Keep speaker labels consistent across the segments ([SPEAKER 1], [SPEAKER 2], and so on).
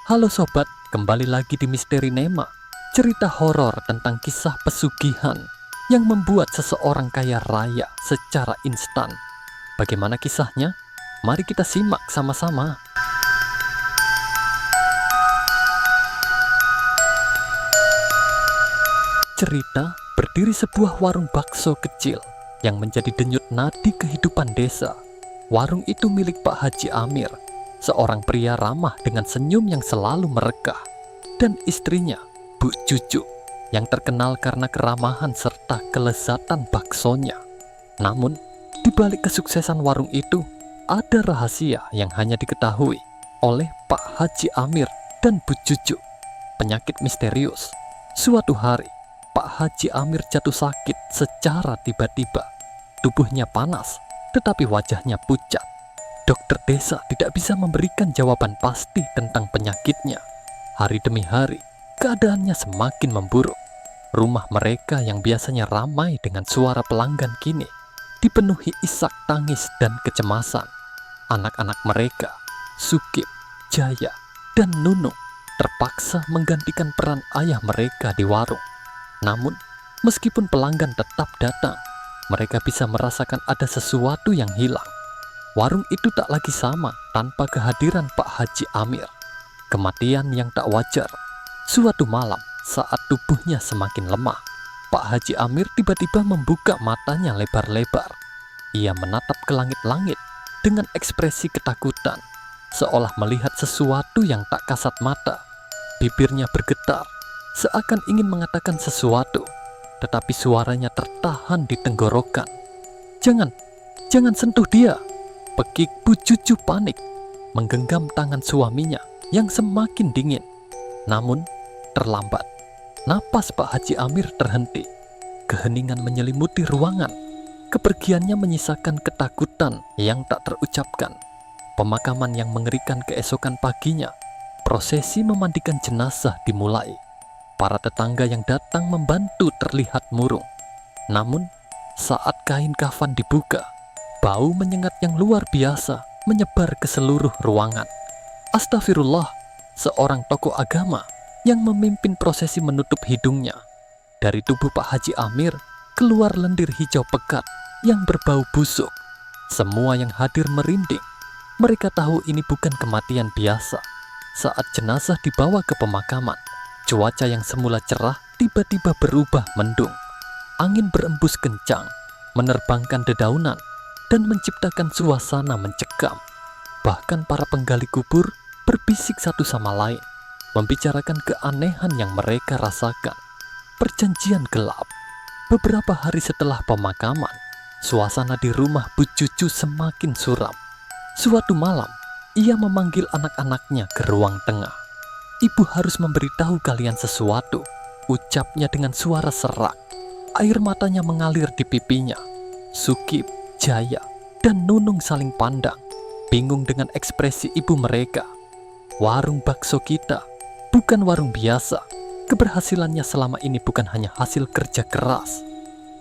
[SPEAKER 1] Halo sobat, kembali lagi di Misteri Nema, cerita horor tentang kisah pesugihan yang membuat seseorang kaya raya secara instan. Bagaimana kisahnya? Mari kita simak sama-sama. Cerita berdiri sebuah warung bakso kecil yang menjadi denyut nadi kehidupan desa. Warung itu milik Pak Haji Amir, seorang pria ramah dengan senyum yang selalu merekah, dan istrinya, Bu Cucu, yang terkenal karena keramahan serta kelezatan baksonya. Namun, di balik kesuksesan warung itu, ada rahasia yang hanya diketahui oleh Pak Haji Amir dan Bu Cucu. Penyakit misterius. Suatu hari, Pak Haji Amir jatuh sakit secara tiba-tiba. Tubuhnya panas, tetapi wajahnya pucat. Dokter desa tidak bisa memberikan jawaban pasti tentang penyakitnya. Hari demi hari, keadaannya semakin memburuk. Rumah mereka yang biasanya ramai dengan suara pelanggan kini dipenuhi isak tangis dan kecemasan. Anak-anak mereka, Sukip, Jaya, dan Nunung, terpaksa menggantikan peran ayah mereka di warung. Namun, meskipun pelanggan tetap datang, mereka bisa merasakan ada sesuatu yang hilang. Warung itu tak lagi sama tanpa kehadiran Pak Haji Amir. Kematian yang tak wajar. Suatu malam, saat tubuhnya semakin lemah, Pak Haji Amir tiba-tiba membuka matanya lebar-lebar. Ia menatap ke langit-langit dengan ekspresi ketakutan, seolah melihat sesuatu yang tak kasat mata. Bibirnya bergetar, seakan ingin mengatakan sesuatu, tetapi suaranya tertahan di tenggorokan. Jangan sentuh dia!" Pekik Bu Cucu panik, menggenggam tangan suaminya yang semakin dingin. Namun, terlambat. Napas Pak Haji Amir terhenti. Keheningan menyelimuti ruangan. Kepergiannya menyisakan ketakutan yang tak terucapkan. Pemakaman yang mengerikan keesokan paginya. Prosesi memandikan jenazah dimulai. Para tetangga yang datang membantu terlihat murung. Namun, saat kain kafan dibuka, bau menyengat yang luar biasa menyebar ke seluruh ruangan. Astagfirullah, seorang tokoh agama yang memimpin prosesi menutup hidungnya. Dari tubuh Pak Haji Amir keluar lendir hijau pekat yang berbau busuk. Semua yang hadir merinding. Mereka tahu ini bukan kematian biasa. Saat jenazah dibawa ke pemakaman, cuaca yang semula cerah tiba-tiba berubah mendung. Angin berembus kencang, menerbangkan dedaunan dan menciptakan suasana mencekam. Bahkan para penggali kubur berbisik satu sama lain, membicarakan keanehan yang mereka rasakan. Perjanjian gelap. Beberapa hari setelah pemakaman, suasana di rumah Bu Cucu semakin suram. Suatu malam, ia memanggil anak-anaknya ke ruang tengah. "Ibu harus memberitahu kalian sesuatu," ucapnya dengan suara serak. Air matanya mengalir di pipinya. Sukip, Jaya, dan Nunung saling pandang, bingung dengan ekspresi ibu mereka. "Warung bakso kita bukan warung biasa. Keberhasilannya selama ini bukan hanya hasil kerja keras."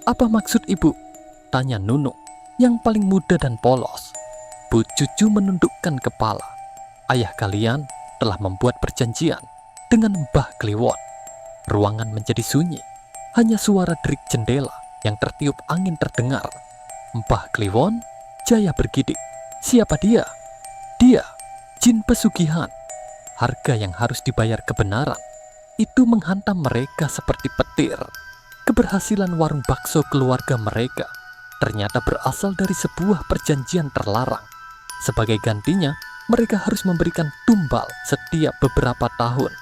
[SPEAKER 1] "Apa maksud ibu?" tanya Nunung, yang paling muda dan polos. Bu Cucu menundukkan kepala. "Ayah kalian telah membuat perjanjian dengan Mbah Kliwon." Ruangan menjadi sunyi. Hanya suara derik jendela yang tertiup angin terdengar. Mbah Kliwon, Jaya bergidik. "Siapa dia?" "Dia, jin pesugihan." Harga yang harus dibayar kebenaran itu menghantam mereka seperti petir. Keberhasilan warung bakso keluarga mereka ternyata berasal dari sebuah perjanjian terlarang. Sebagai gantinya, mereka harus memberikan tumbal setiap beberapa tahun.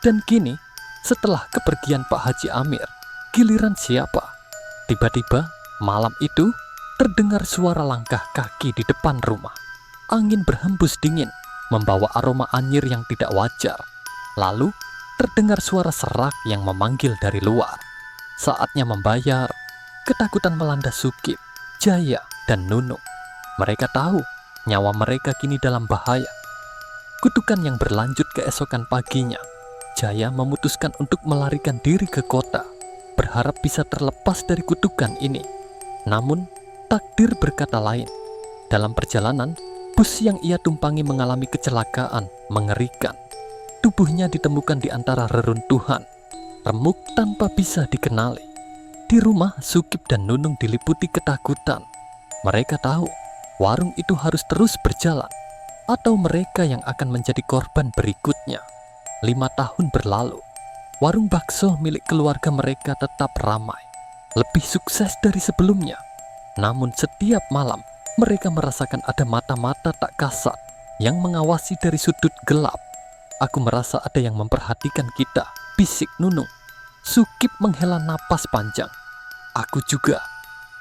[SPEAKER 1] Dan kini, setelah kepergian Pak Haji Amir, giliran siapa? Tiba-tiba, malam itu, terdengar suara langkah kaki di depan rumah. Angin berhembus dingin, membawa aroma anyir yang tidak wajar. Lalu, terdengar suara serak yang memanggil dari luar. Saatnya membayar. Ketakutan melanda Sukip, Jaya, dan Nunung. Mereka tahu nyawa mereka kini dalam bahaya. Kutukan yang berlanjut keesokan paginya. Jaya memutuskan untuk melarikan diri ke kota, berharap bisa terlepas dari kutukan ini. Namun, takdir berkata lain. Dalam perjalanan, bus yang ia tumpangi mengalami kecelakaan mengerikan. tubuhnya ditemukan di antara reruntuhan, remuk tanpa bisa dikenali. Di rumah, Sukip dan Nunung diliputi ketakutan. Mereka tahu warung itu harus terus berjalan, atau mereka yang akan menjadi korban berikutnya. 5 tahun berlalu, warung bakso milik keluarga mereka tetap ramai, lebih sukses dari sebelumnya. Namun setiap malam, mereka merasakan ada mata-mata tak kasat yang mengawasi dari sudut gelap. Aku merasa ada yang memperhatikan kita, bisik Nunung. Sukip menghela napas panjang. Aku juga.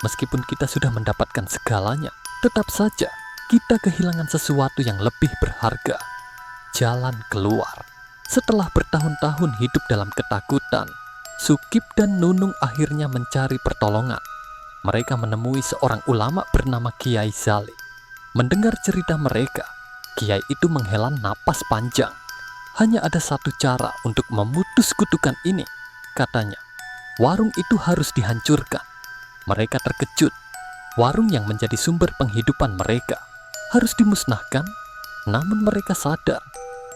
[SPEAKER 1] Meskipun kita sudah mendapatkan segalanya, tetap saja kita kehilangan sesuatu yang lebih berharga. Jalan keluar. Setelah bertahun-tahun hidup dalam ketakutan, Sukip dan Nunung akhirnya mencari pertolongan. Mereka menemui seorang ulama bernama Kiai Zali. Mendengar cerita mereka, Kiai itu menghela napas panjang. Hanya ada satu cara untuk memutus kutukan ini, katanya. Warung itu harus dihancurkan. Mereka terkejut. Warung yang menjadi sumber penghidupan mereka harus dimusnahkan. Namun mereka sadar,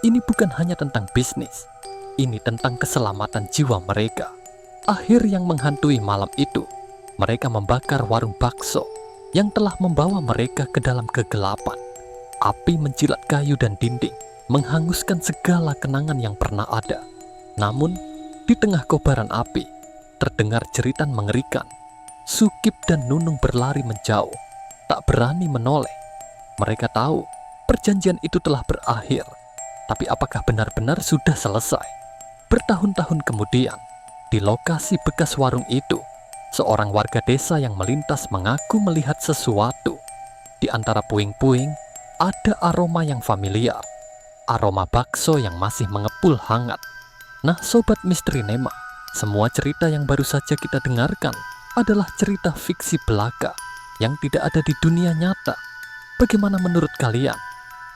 [SPEAKER 1] ini bukan hanya tentang bisnis. Ini tentang keselamatan jiwa mereka. Akhir yang menghantui malam itu, mereka membakar warung bakso yang telah membawa mereka ke dalam kegelapan. Api menjilat kayu dan dinding, menghanguskan segala kenangan yang pernah ada. Namun, di tengah kobaran api, terdengar jeritan mengerikan. Sukip dan Nunung berlari menjauh, tak berani menoleh. Mereka tahu perjanjian itu telah berakhir, tapi apakah benar-benar sudah selesai? Bertahun-tahun kemudian, di lokasi bekas warung itu, seorang warga desa yang melintas mengaku melihat sesuatu. Di antara puing-puing, ada aroma yang familiar, aroma bakso yang masih mengepul hangat. Nah, Sobat Misteri Nema, semua cerita yang baru saja kita dengarkan adalah cerita fiksi belaka yang tidak ada di dunia nyata. Bagaimana menurut kalian?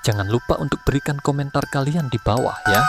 [SPEAKER 1] Jangan lupa untuk berikan komentar kalian di bawah ya.